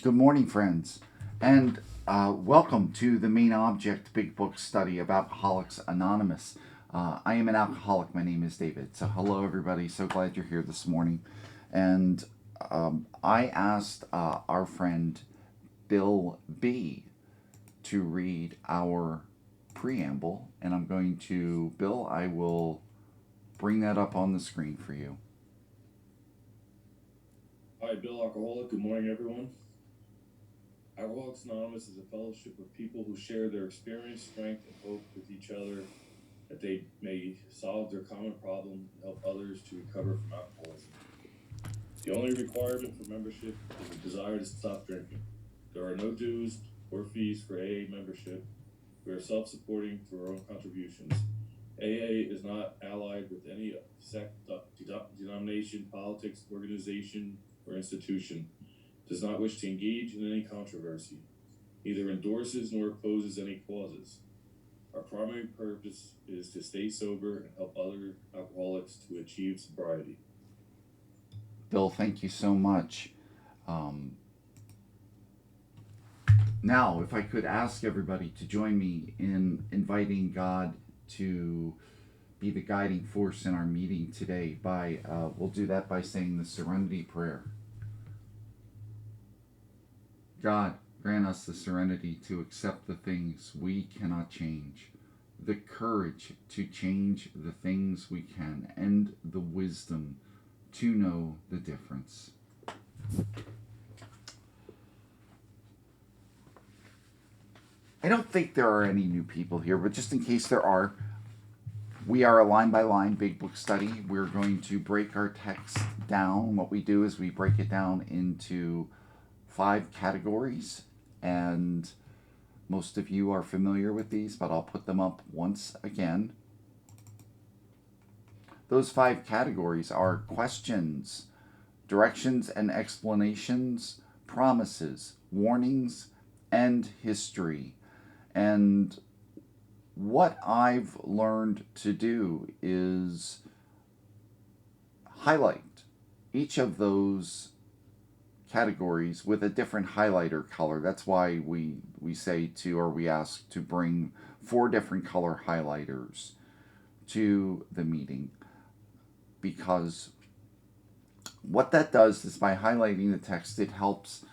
Good morning, friends, and welcome to the Main Object Big Book Study of Alcoholics Anonymous. I am an alcoholic. My name is David. So, hello, everybody. So glad you're here this morning. And I asked our friend Bill B to read our preamble, and I'm going to, Bill, I will bring that up on the screen for you. Hi, Bill Alcoholic. Good morning, everyone. Alcoholics Anonymous is a fellowship of people who share their experience, strength, and hope with each other that they may solve their common problem and help others to recover from alcoholism. The only requirement for membership is a desire to stop drinking. There are no dues or fees for AA membership. We are self-supporting through our own contributions. AA is not allied with any sect, denomination, politics, organization, or institution. Does not wish to engage in any controversy, neither endorses nor opposes any causes. Our primary purpose is to stay sober and help other alcoholics to achieve sobriety. Bill, thank you so much. Um, Now, if I could ask everybody to join me in inviting God to be the guiding force in our meeting today, we'll do that by saying the Serenity Prayer. God, grant us the serenity to accept the things we cannot change, the courage to change the things we can, and the wisdom to know the difference. I don't think there are any new people here, but just in case there are, we are a line by line big book study. We're going to break our text down. What we do is we break it down into 5 categories, and most of you are familiar with these, but I'll put them up once again. Those 5 categories are questions, directions and explanations, promises, warnings, and history. And what I've learned to do is highlight each of those categories with a different highlighter color. That's why we say to, or we ask to bring 4 different color highlighters to the meeting, because what that does is by highlighting the text, it helps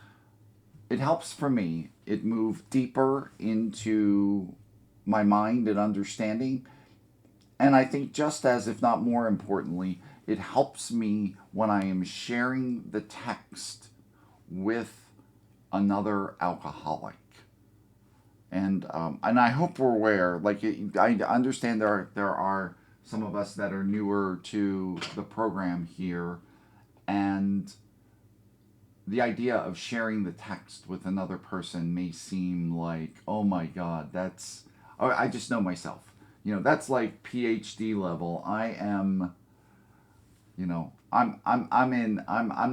for me. It moves deeper into my mind and understanding. And I think, just as, if not more importantly, it helps me when I am sharing the text with another alcoholic. And I hope we're aware. I understand there are some of us that are newer to the program here, and the idea of sharing the text with another person may seem like, oh my God, that's. I just know myself. That's like PhD level. I am. I'm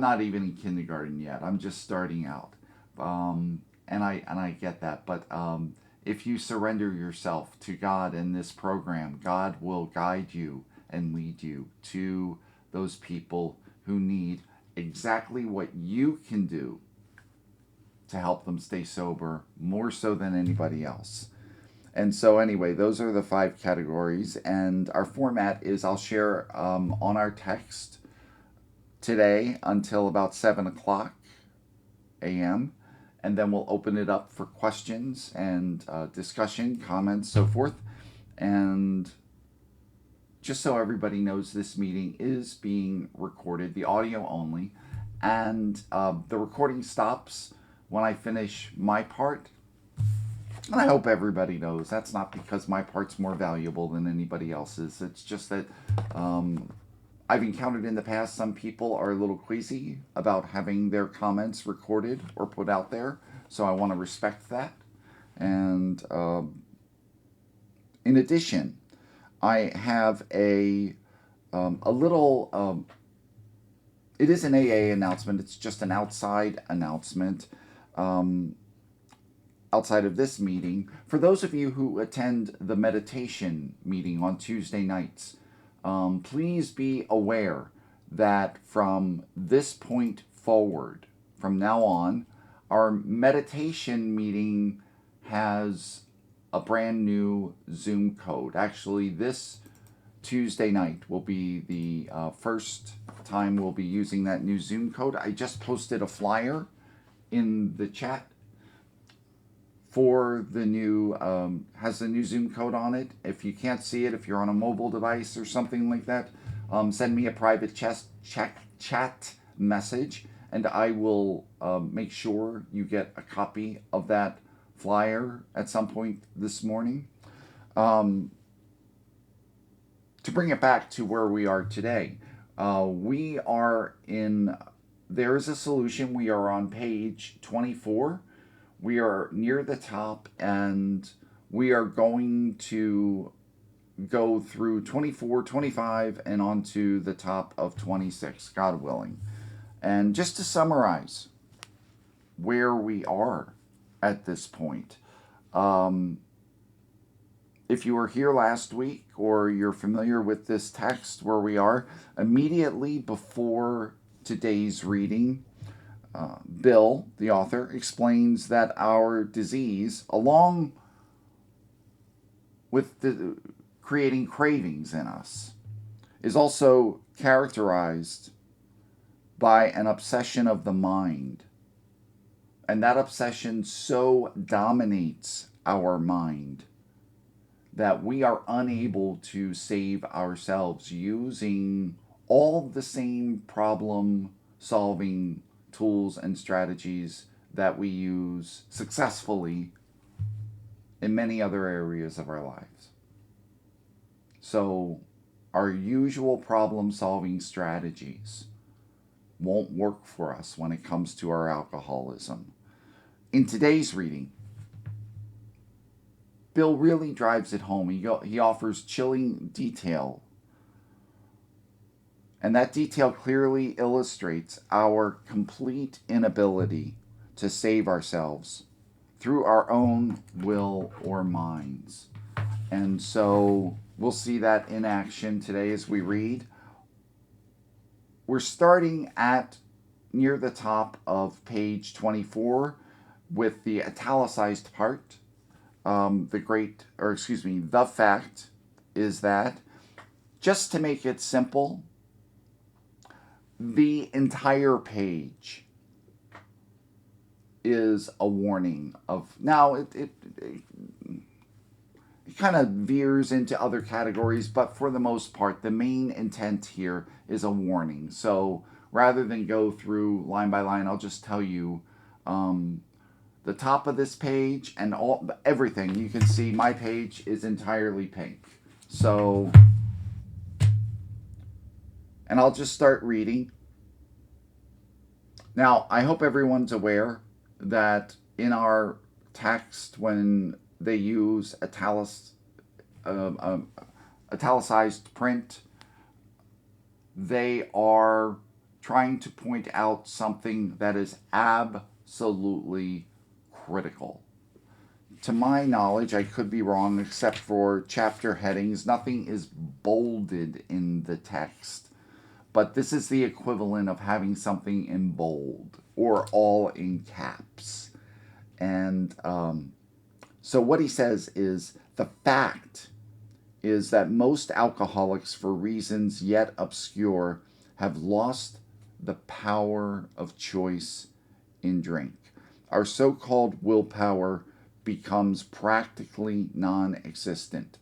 not even in kindergarten yet. I'm just starting out, and I get that. But if you surrender yourself to God in this program, God will guide you and lead you to those people who need exactly what you can do to help them stay sober, more so than anybody else. And so, anyway, those are the 5 categories. And our format is, I'll share on our text today until about 7 o'clock a.m. And then we'll open it up for questions and discussion, comments, so forth. And just so everybody knows, this meeting is being recorded, the audio only. And the recording stops when I finish my part. And I hope everybody knows that's not because my part's more valuable than anybody else's. It's just that I've encountered in the past some people are a little queasy about having their comments recorded or put out there. So I want to respect that. And in addition, I have a little. It is an AA announcement. It's just an outside announcement. Outside of this meeting, for those of you who attend the meditation meeting on Tuesday nights, please be aware that from this point forward, from now on, Our meditation meeting has a brand new Zoom code. Actually, this Tuesday night will be the first time we'll be using that new Zoom code. I just posted a flyer in the chat for the new, has the new Zoom code on it. If you can't see it, if you're on a mobile device or something like that, send me a private chat message, and I will make sure you get a copy of that flyer at some point this morning. To bring it back to where we are today, we are in, there is a solution. We are on page 24. We are near the top, and we are going to go through 24, 25, and onto the top of 26, God willing. And just to summarize where we are at this point, if you were here last week or you're familiar with this text where we are, immediately before today's reading, Bill, the author, explains that our disease, along with creating cravings in us, is also characterized by an obsession of the mind. And that obsession so dominates our mind that we are unable to save ourselves using all the same problem-solving tools and strategies that we use successfully in many other areas of our lives. So our usual problem-solving strategies won't work for us when it comes to our alcoholism. In today's reading, Bill really drives it home. He offers chilling detail. And that detail clearly illustrates our complete inability to save ourselves through our own will or minds. And so we'll see that in action today as we read. We're starting at near the top of page 24 with the italicized part. The fact is that, just to make it simple, the entire page is a warning of, now it kind of veers into other categories, but for the most part, the main intent here is a warning. So rather than go through line by line, I'll just tell you the top of this page and everything. You can see my page is entirely pink. So, and I'll just start reading. Now, I hope everyone's aware that in our text, when they use italicized print, they are trying to point out something that is absolutely critical. To my knowledge, I could be wrong, except for chapter headings, nothing is bolded in the text. But this is the equivalent of having something in bold or all in caps. And so what he says is, the fact is that most alcoholics, for reasons yet obscure, have lost the power of choice in drink. Our so-called willpower becomes practically non-existent.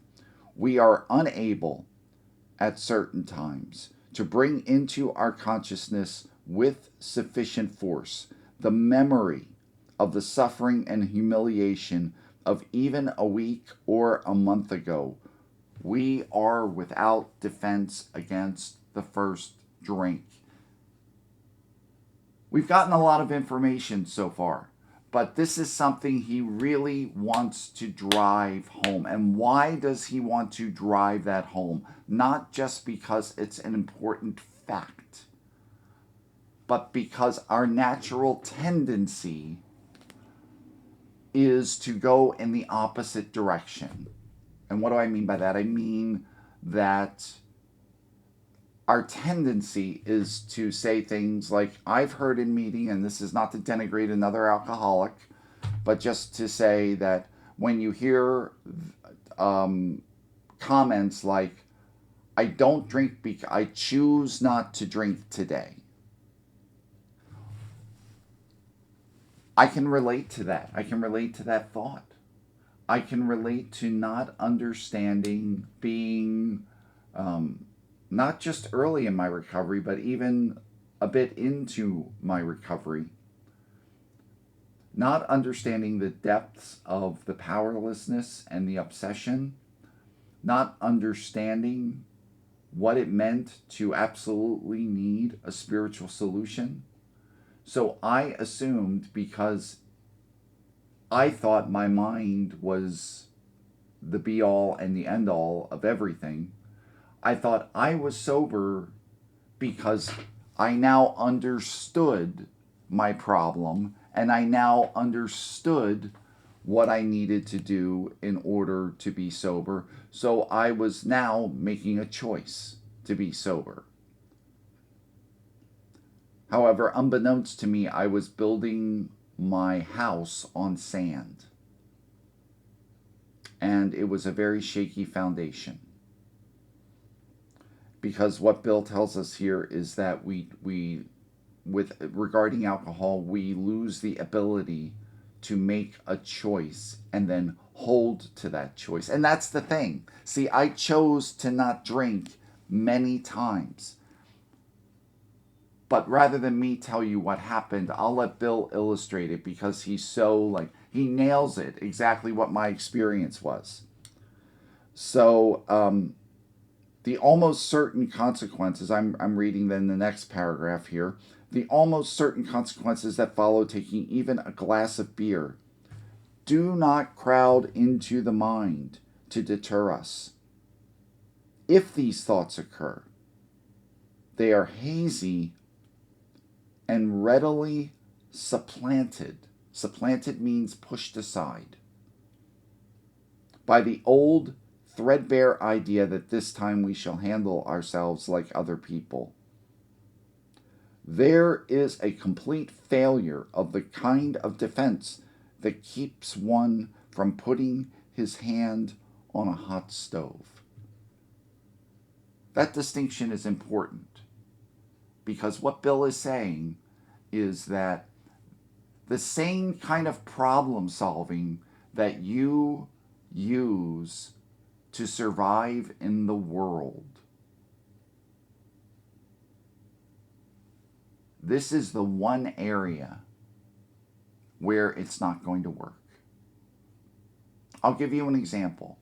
We are unable, at certain times, to bring into our consciousness with sufficient force the memory of the suffering and humiliation of even a week or a month ago. We are without defense against the first drink. We've gotten a lot of information so far, but this is something he really wants to drive home. And why does he want to drive that home? Not just because it's an important fact, but because our natural tendency is to go in the opposite direction. And what do I mean by that? I mean that our tendency is to say things like, I've heard in meeting, and this is not to denigrate another alcoholic, but just to say that when you hear comments like, I don't drink because I choose not to drink today. I can relate to that. I can relate to that thought. I can relate to not understanding, being not just early in my recovery, but even a bit into my recovery, not understanding the depths of the powerlessness and the obsession, not understanding what it meant to absolutely need a spiritual solution. So I assumed, because I thought my mind was the be all and the end all of everything, I thought I was sober because I now understood my problem and I now understood what I needed to do in order to be sober. So I was now making a choice to be sober. However, unbeknownst to me, I was building my house on sand. And it was a very shaky foundation. Because what Bill tells us here is that we with regarding alcohol, we lose the ability to make a choice and then hold to that choice. And that's the thing. See, I chose to not drink many times. But rather than me tell you what happened, I'll let Bill illustrate it, because he's so, he nails it exactly what my experience was. So, the almost certain consequences, I'm reading then the next paragraph here, the almost certain consequences that follow taking even a glass of beer do not crowd into the mind to deter us. If these thoughts occur, they are hazy and readily supplanted. Supplanted means pushed aside by the old threadbare idea that this time we shall handle ourselves like other people. There is a complete failure of the kind of defense that keeps one from putting his hand on a hot stove. That distinction is important, because what Bill is saying is that the same kind of problem solving that you use to survive in the world, this is the one area where it's not going to work. I'll give you an example.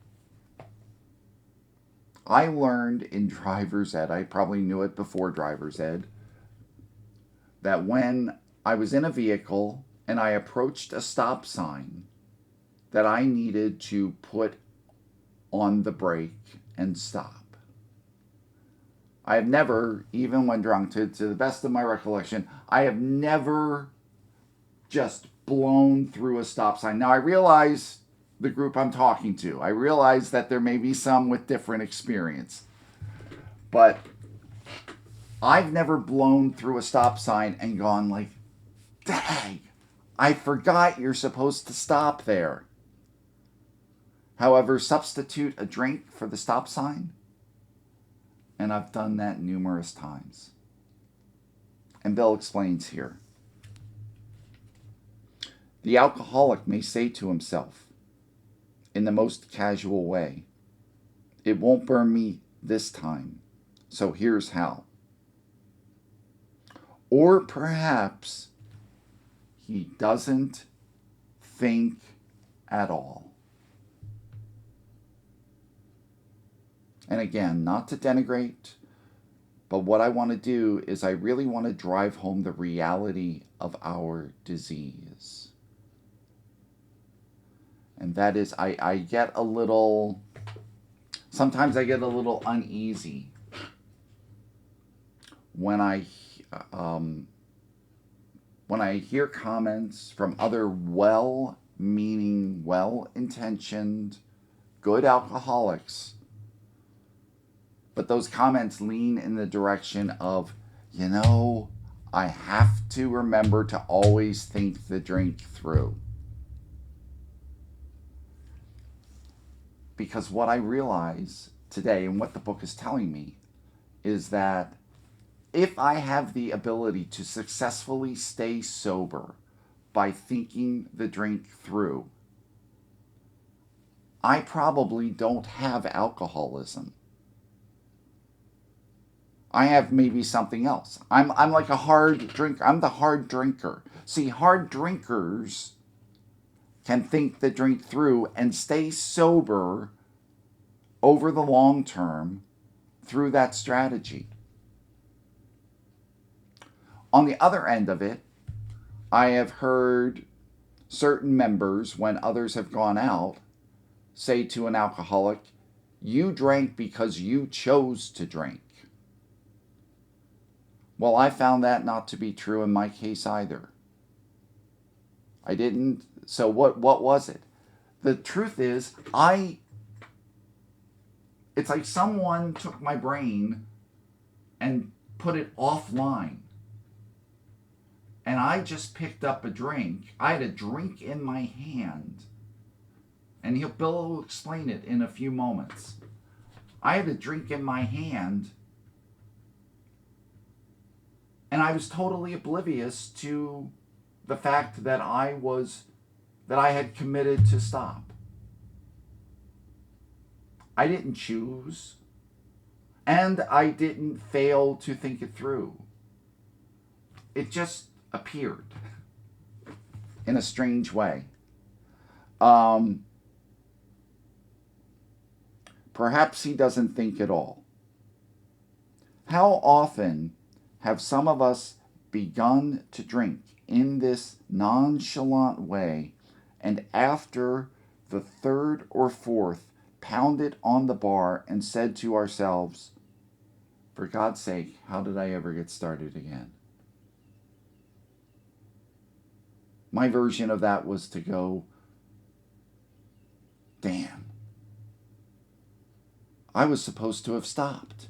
I learned in driver's ed, I probably knew it before driver's ed, that when I was in a vehicle and I approached a stop sign, that I needed to put on the brake and stop. I have never, even when drunk, to the best of my recollection, I have never just blown through a stop sign. Now, I realize the group I'm talking to. I realize that there may be some with different experience. But I've never blown through a stop sign and gone like, dang, I forgot you're supposed to stop there. However, substitute a drink for the stop sign, and I've done that numerous times. And Bill explains here. The alcoholic may say to himself, in the most casual way, it won't burn me this time, so here's how. Or perhaps he doesn't think at all. And again, not to denigrate, but what I want to do is I really want to drive home the reality of our disease. And that is, I get a little, sometimes I get a little uneasy when I hear comments from other well-meaning, well-intentioned, good alcoholics But those comments lean in the direction of, you know, I have to remember to always think the drink through. Because what I realize today and what the book is telling me is that if I have the ability to successfully stay sober by thinking the drink through, I probably don't have alcoholism. I have maybe something else. I'm like a hard drinker. I'm the hard drinker. See, hard drinkers can think the drink through and stay sober over the long term through that strategy. On the other end of it, I have heard certain members, when others have gone out, say to an alcoholic, "You drank because you chose to drink." Well, I found that not to be true in my case either. I didn't. So what was it? The truth is, it's like someone took my brain and put it offline. And I just picked up a drink. I had a drink in my hand. And Bill will explain it in a few moments. I had a drink in my hand, and I was totally oblivious to the fact that I had committed to stop. I didn't choose, and I didn't fail to think it through. It just appeared in a strange way. Perhaps he doesn't think at all. How often have some of us begun to drink in this nonchalant way, and after the third or fourth pounded on the bar and said to ourselves, "For God's sake, how did I ever get started again?" My version of that was to go, "Damn, I was supposed to have stopped."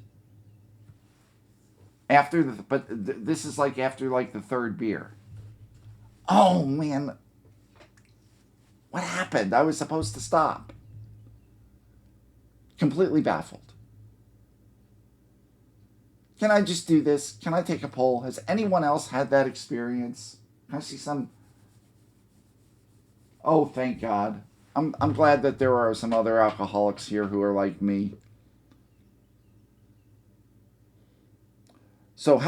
This is like after like the third beer. Oh man, what happened? I was supposed to stop. Completely baffled. Can I just do this? Can I take a poll? Has anyone else had that experience? Can I see some? Oh, thank God. I'm glad that there are some other alcoholics here who are like me. So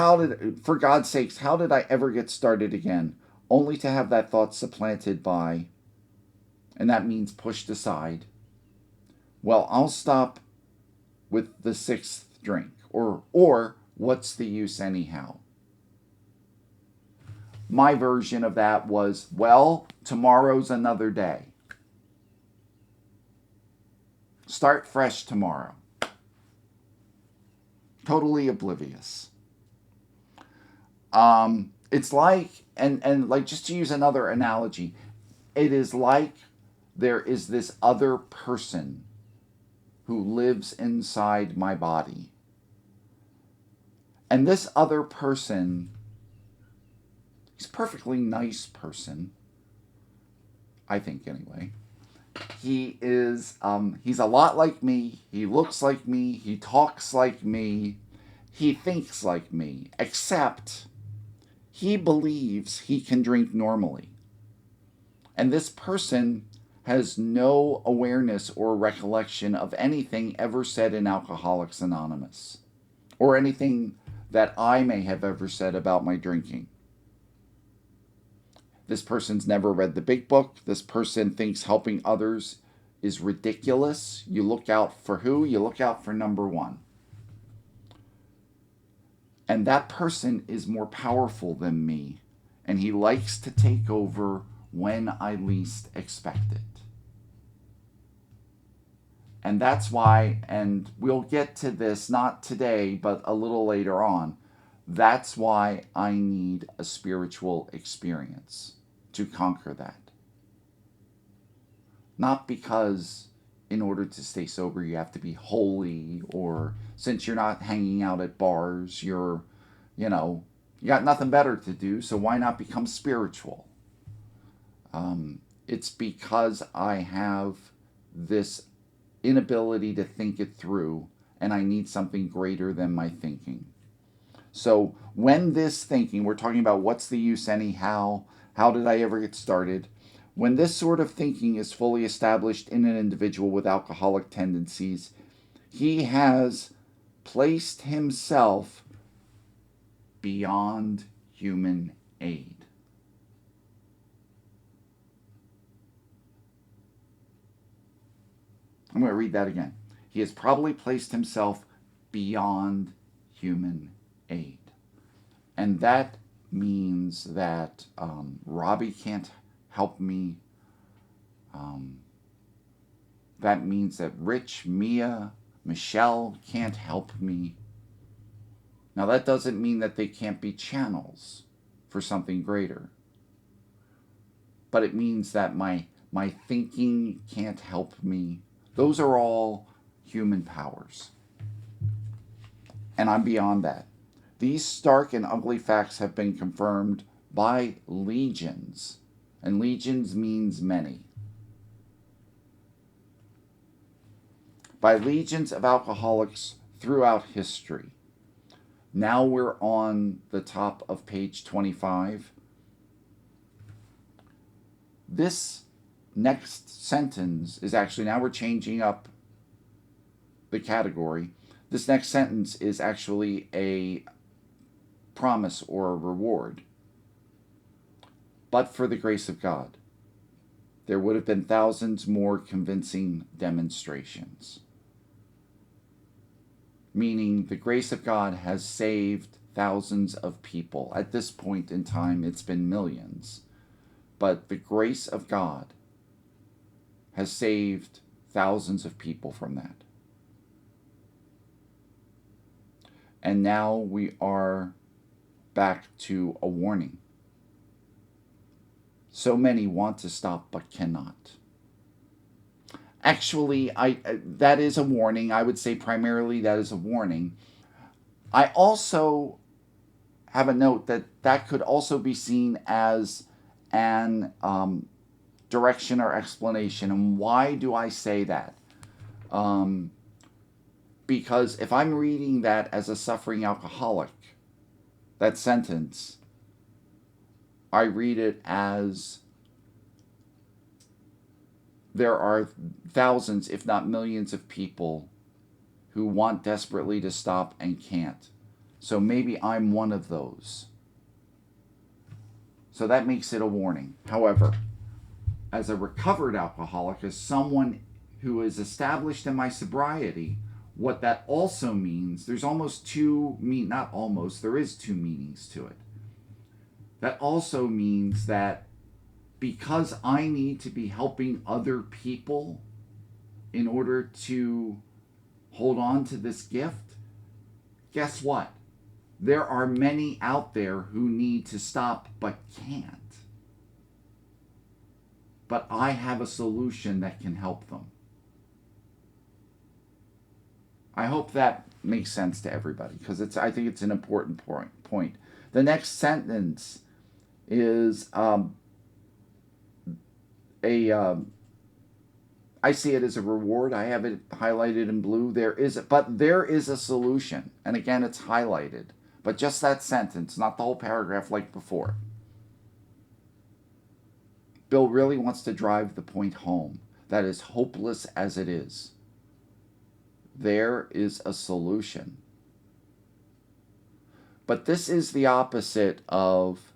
for God's sakes, how did I ever get started again? Only to have that thought supplanted by, and that means pushed aside, well, I'll stop with the sixth drink. Or what's the use anyhow? My version of that was, well, tomorrow's another day. Start fresh tomorrow. Totally oblivious. It's like, and like, just to use another analogy, it is like there is this other person who lives inside my body. And this other person, he's a perfectly nice person, I think anyway. He is, he's a lot like me. He looks like me. He talks like me. He thinks like me, except he believes he can drink normally. And this person has no awareness or recollection of anything ever said in Alcoholics Anonymous, or anything that I may have ever said about my drinking. This person's never read the big book. This person thinks helping others is ridiculous. You look out for who? You look out for number one. And that person is more powerful than me, and he likes to take over when I least expect it. And that's why, and we'll get to this not today, but a little later on, that's why I need a spiritual experience to conquer that. Not because in order to stay sober, you have to be holy, or since you're not hanging out at bars, you know, you got nothing better to do, so why not become spiritual? It's because I have this inability to think it through, and I need something greater than my thinking. So when this thinking, we're talking about what's the use anyhow? How did I ever get started? When this sort of thinking is fully established in an individual with alcoholic tendencies, he has placed himself beyond human aid. I'm going to read that again. He has probably placed himself beyond human aid. And that means that Robbie can't help me. That means that Rich, Mia, Michelle can't help me. Now, that doesn't mean that they can't be channels for something greater. But it means that my thinking can't help me. Those are all human powers. And I'm beyond that. These stark and ugly facts have been confirmed by legions, and legions means many. By legions of alcoholics throughout history. Now we're on the top of page 25. This next sentence is actually, now we're changing up the category. This next sentence is actually a promise or a reward. But for the grace of God, there would have been thousands more convincing demonstrations. Meaning the grace of God has saved thousands of people. At this point in time, it's been millions. But the grace of God has saved thousands of people from that. And now we are back to a warning. So many want to stop but cannot. Actually, that is a warning. I would say primarily that is a warning. I also have a note that that could also be seen as an direction or explanation. And why do I say that? Because if I'm reading that as a suffering alcoholic, that sentence, I read it as there are thousands, if not millions, of people who want desperately to stop and can't. So maybe I'm one of those. So that makes it a warning. However, as a recovered alcoholic, as someone who is established in my sobriety, what that also means, there's almost two, not almost, there is two meanings to it. That also means that because I need to be helping other people in order to hold on to this gift, guess what? There are many out there who need to stop but can't. But I have a solution that can help them. I hope that makes sense to everybody, because I think it's an important point. The next sentence is I see it as a reward. I have it highlighted in blue. There is a solution, and again, it's highlighted. But just that sentence, not the whole paragraph like before. Bill really wants to drive the point home that as hopeless as it is, there is a solution. But this is the opposite of,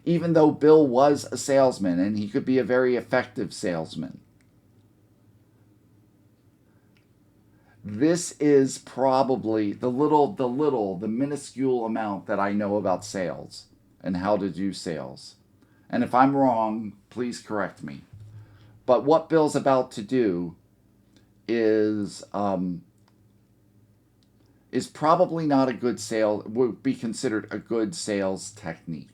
even though Bill was a salesman and he could be a very effective salesman, this is probably the minuscule amount that I know about sales and how to do sales. And if I'm wrong, please correct me. But what Bill's about to do is probably not a good would be considered a good sales technique.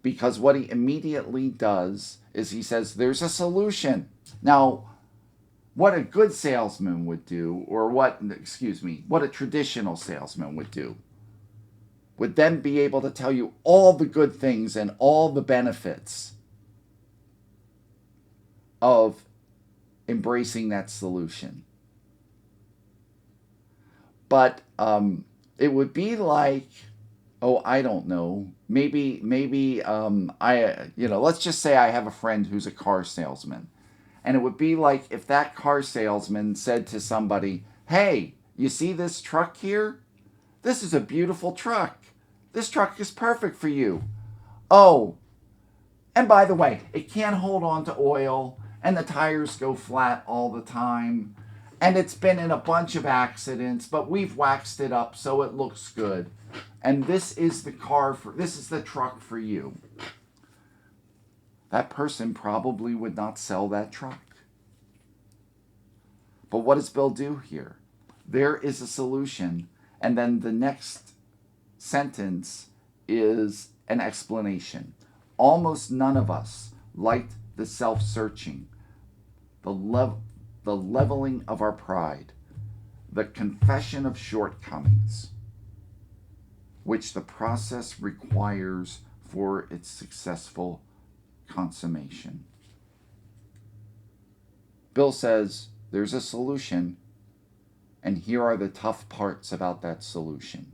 because what he immediately does is he says, there's a solution. Now, what a good salesman would do, or what a traditional salesman would do, would then be able to tell you all the good things and all the benefits of embracing that solution. But it would be like, oh, I don't know, maybe let's just say I have a friend who's a car salesman. And it would be like if that car salesman said to somebody, hey, you see this truck here? This is a beautiful truck. This truck is perfect for you. Oh, and by the way, it can't hold on to oil, and the tires go flat all the time, and it's been in a bunch of accidents, but we've waxed it up so it looks good. And this is the truck for you. That person probably would not sell that truck. But what does Bill do here? There is a solution, and then the next sentence is an explanation. Almost none of us liked the self-searching, the leveling of our pride, the confession of shortcomings, which the process requires for its successful consummation. Bill says there's a solution, and here are the tough parts about that solution.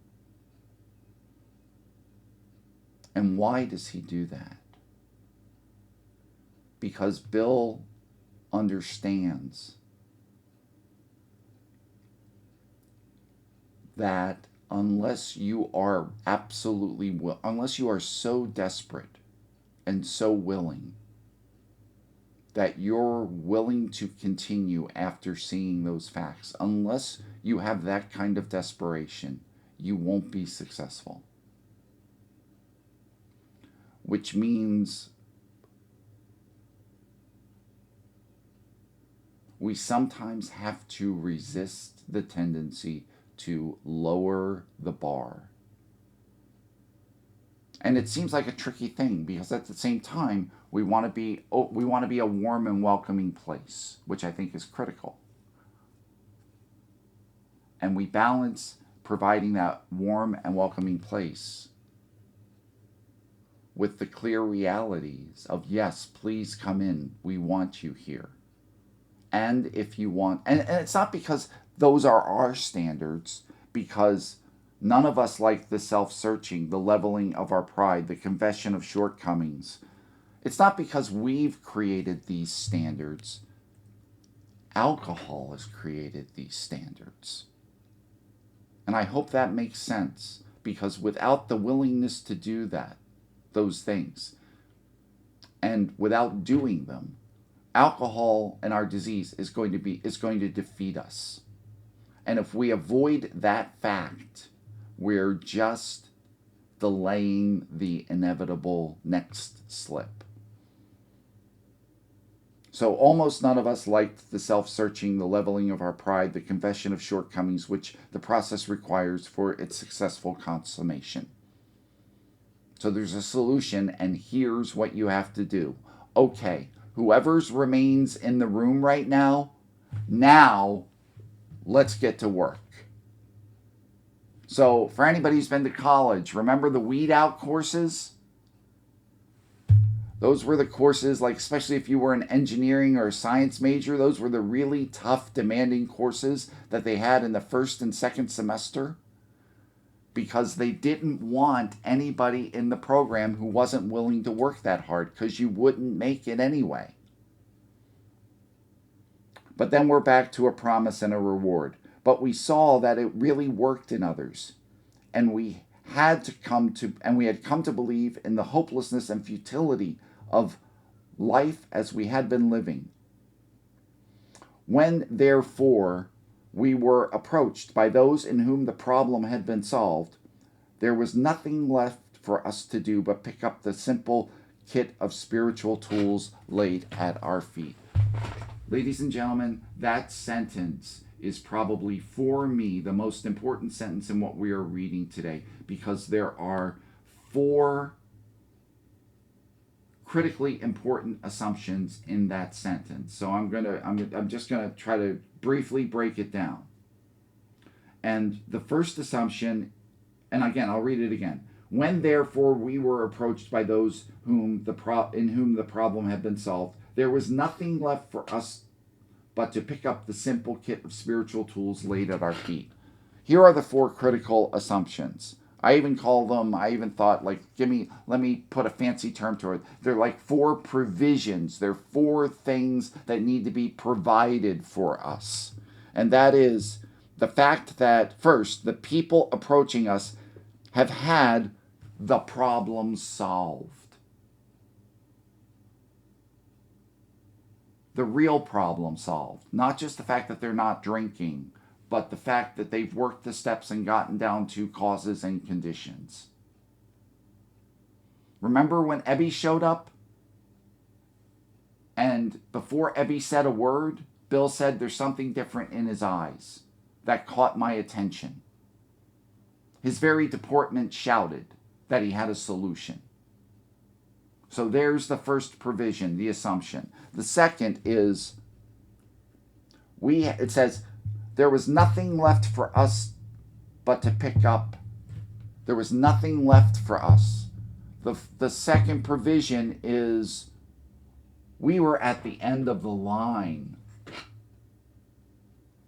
And why does he do that? Because Bill understands that unless you are so desperate and so willing that you're willing to continue after seeing those facts, unless you have that kind of desperation, you won't be successful. Which means we sometimes have to resist the tendency to lower the bar. And it seems like a tricky thing because at the same time, we want to be a warm and welcoming place, which I think is critical. And we balance providing that warm and welcoming place with the clear realities of, yes, please come in, we want you here. And if you want, and it's not because those are our standards, because none of us like the self-searching, the leveling of our pride, the confession of shortcomings. It's not because we've created these standards. Alcohol has created these standards. And I hope that makes sense, because without the willingness to do that, those things, and without doing them, alcohol and our disease is going to defeat us. And if we avoid that fact, we're just delaying the inevitable next slip. So almost none of us liked the self-searching, the leveling of our pride, the confession of shortcomings, which the process requires for its successful consummation. So there's a solution, and here's what you have to do. Okay, whoever's remains in the room right now, let's get to work. So for anybody who's been to college, remember the weed out courses? Those were the courses, like especially if you were an engineering or a science major, those were the really tough, demanding courses that they had in the first and second semester, because they didn't want anybody in the program who wasn't willing to work that hard, because you wouldn't make it anyway. But then we're back to a promise and a reward. But we saw that it really worked in others. And we had come to believe in the hopelessness and futility of life as we had been living. When, therefore, we were approached by those in whom the problem had been solved, there was nothing left for us to do but pick up the simple kit of spiritual tools laid at our feet. Ladies and gentlemen, that sentence is probably, for me, the most important sentence in what we are reading today, because there are 4 critically important assumptions in that sentence. So I'm just gonna try to briefly break it down. And the first assumption, and again, I'll read it again. When therefore we were approached by those in whom the problem had been solved, there was nothing left for us but to pick up the simple kit of spiritual tools laid at our feet. Here are the 4 critical assumptions. I even thought, like, let me put a fancy term to it. They're like 4 provisions. They're 4 things that need to be provided for us. And that is the fact that, first, the people approaching us have had the problem solved. The real problem solved. Not just the fact that they're not drinking, but the fact that they've worked the steps and gotten down to causes and conditions. Remember when Ebby showed up? And before Ebby said a word, Bill said there's something different in his eyes that caught my attention. His very deportment shouted that he had a solution. So there's the first provision, the assumption. The second is, it says, there was nothing left for us but to pick up. There was nothing left for us. The second provision is, we were at the end of the line.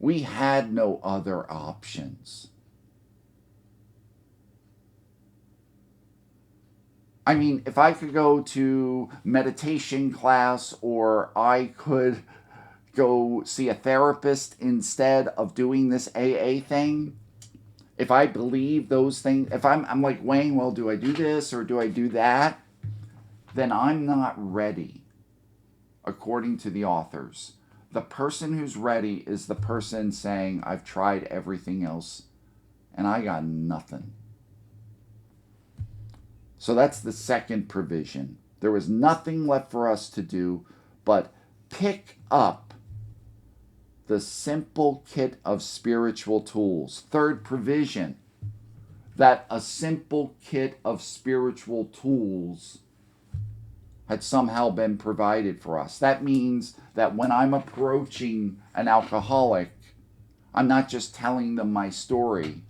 We had no other options. I mean, if I could go to meditation class, or I could go see a therapist instead of doing this AA thing, if I believe those things, if I'm like weighing, well, do I do this or do I do that? Then I'm not ready, according to the authors. The person who's ready is the person saying, I've tried everything else and I got nothing. So that's the second provision. There was nothing left for us to do but pick up the simple kit of spiritual tools. Third provision, that a simple kit of spiritual tools had somehow been provided for us. That means that when I'm approaching an alcoholic, I'm not just telling them my story,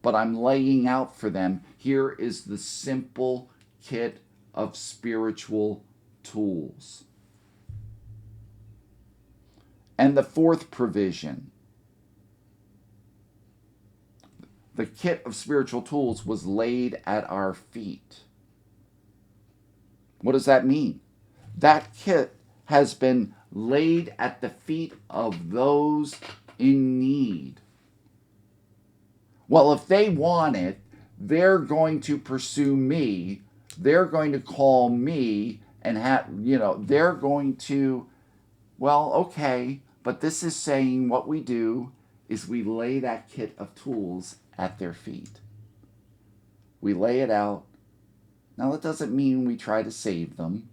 but I'm laying out for them, here is the simple kit of spiritual tools. And the fourth provision, the kit of spiritual tools was laid at our feet. What does that mean? That kit has been laid at the feet of those in need. Well, if they want it, they're going to pursue me. They're going to call me and they're going to, well, okay, but this is saying what we do is we lay that kit of tools at their feet. We lay it out. Now, that doesn't mean we try to save them,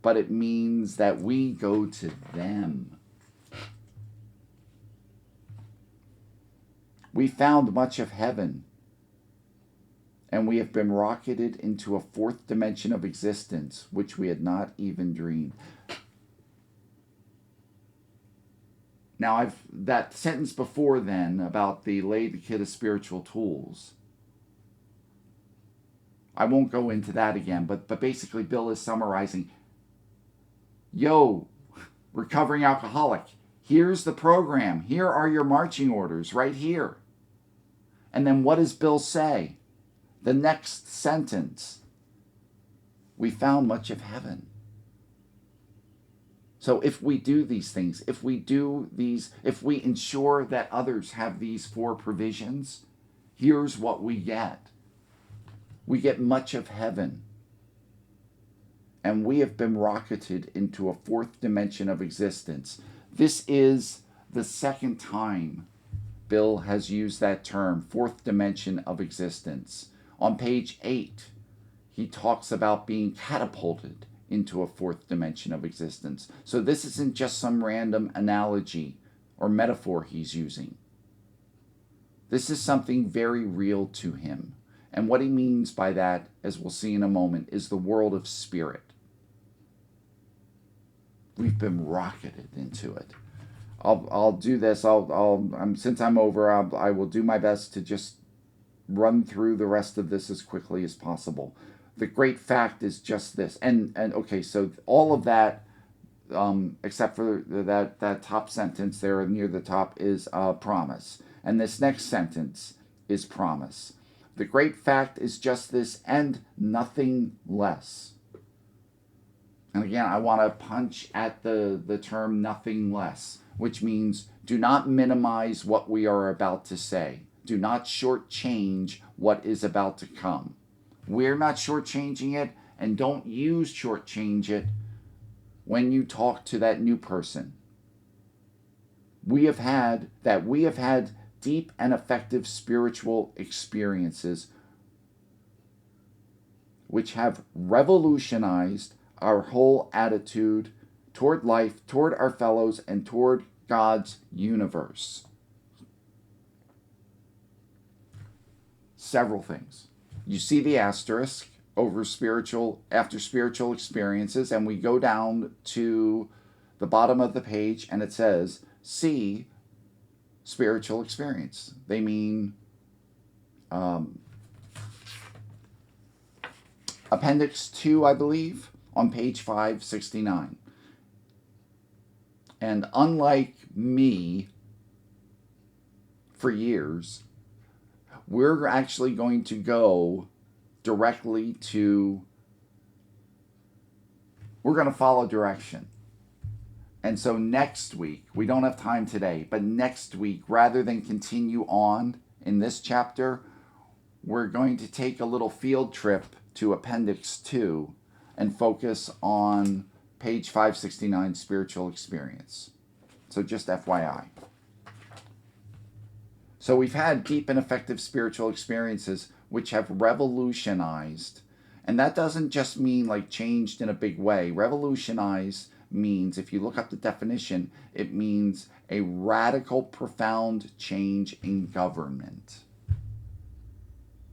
but it means that we go to them. We found much of heaven, and we have been rocketed into a fourth dimension of existence, which we had not even dreamed. Now, that sentence before then about the lay the kit of spiritual tools, I won't go into that again, but basically Bill is summarizing, yo, recovering alcoholic, here's the program. Here are your marching orders right here. And then what does Bill say? The next sentence, we found much of heaven. So if we do these things, if we ensure that others have these 4 provisions, here's what we get. We get much of heaven. And we have been rocketed into a fourth dimension of existence. This is the second time Bill has used that term, fourth dimension of existence. On page 8, he talks about being catapulted into a fourth dimension of existence. So this isn't just some random analogy or metaphor he's using. This is something very real to him. And what he means by that, as we'll see in a moment, is the world of spirit. We've been rocketed into it. I'll do this. Since I'm over, I will do my best to just run through the rest of this as quickly as possible. The great fact is just this, and okay, so all of that, except for that top sentence there near the top, is promise, and this next sentence is promise. The great fact is just this and nothing less. And again, I want to punch at the term nothing less, which means do not minimize what we are about to say. Do not shortchange what is about to come. We're not shortchanging it, and don't use shortchange it when you talk to that new person. We have had deep and effective spiritual experiences which have revolutionized our whole attitude toward life, toward our fellows, and toward God's universe. Several things. You see the asterisk over after spiritual experiences, and we go down to the bottom of the page and it says, see spiritual experience. They mean Appendix 2, I believe, on page 569. And unlike me, for years, we're actually going to go directly to, we're going to follow direction. And so next week, we don't have time today, but next week, rather than continue on in this chapter, we're going to take a little field trip to Appendix 2 and focus on page 569, spiritual experience. So just FYI. So we've had deep and effective spiritual experiences which have revolutionized, and that doesn't just mean like changed in a big way. Revolutionize means, if you look up the definition, it means a radical, profound change in government.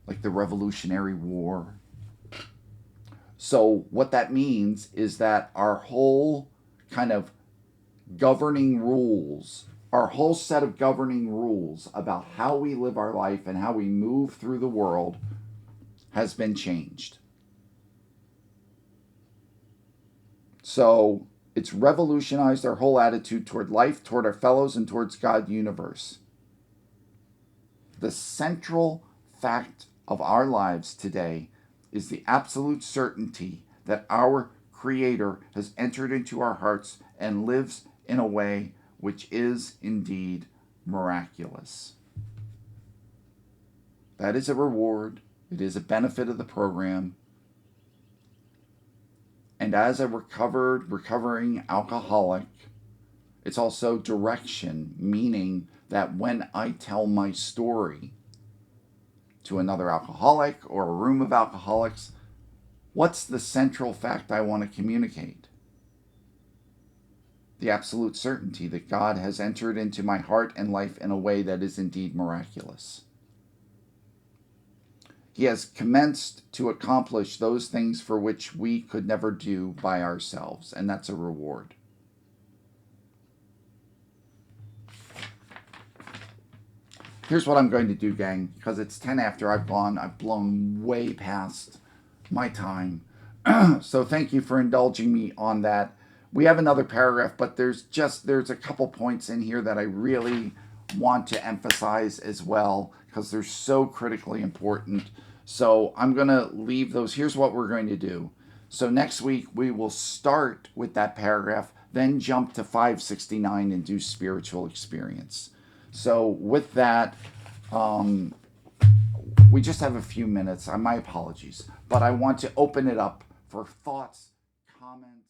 Like the Revolutionary War. So what that means is that our whole kind of governing rules, our whole set of governing rules about how we live our life and how we move through the world has been changed. So it's revolutionized our whole attitude toward life, toward our fellows, and towards God's universe. The central fact of our lives today is the absolute certainty that our Creator has entered into our hearts and lives in a way which is indeed miraculous. That is a reward. It is a benefit of the program. And as a recovering alcoholic, it's also direction, meaning that when I tell my story to another alcoholic or a room of alcoholics, what's the central fact I want to communicate? The absolute certainty that God has entered into my heart and life in a way that is indeed miraculous. He has commenced to accomplish those things for which we could never do by ourselves, and that's a reward. Here's what I'm going to do, gang, because it's 10 after I've blown way past my time. So thank you for indulging me on that. We have another paragraph, but there's a couple points in here that I really want to emphasize as well, because they're so critically important. So I'm going to leave those. Here's what we're going to do. So next week, we will start with that paragraph, then jump to 569 and do spiritual experience. So with that, we just have a few minutes. My apologies. But I want to open it up for thoughts, comments,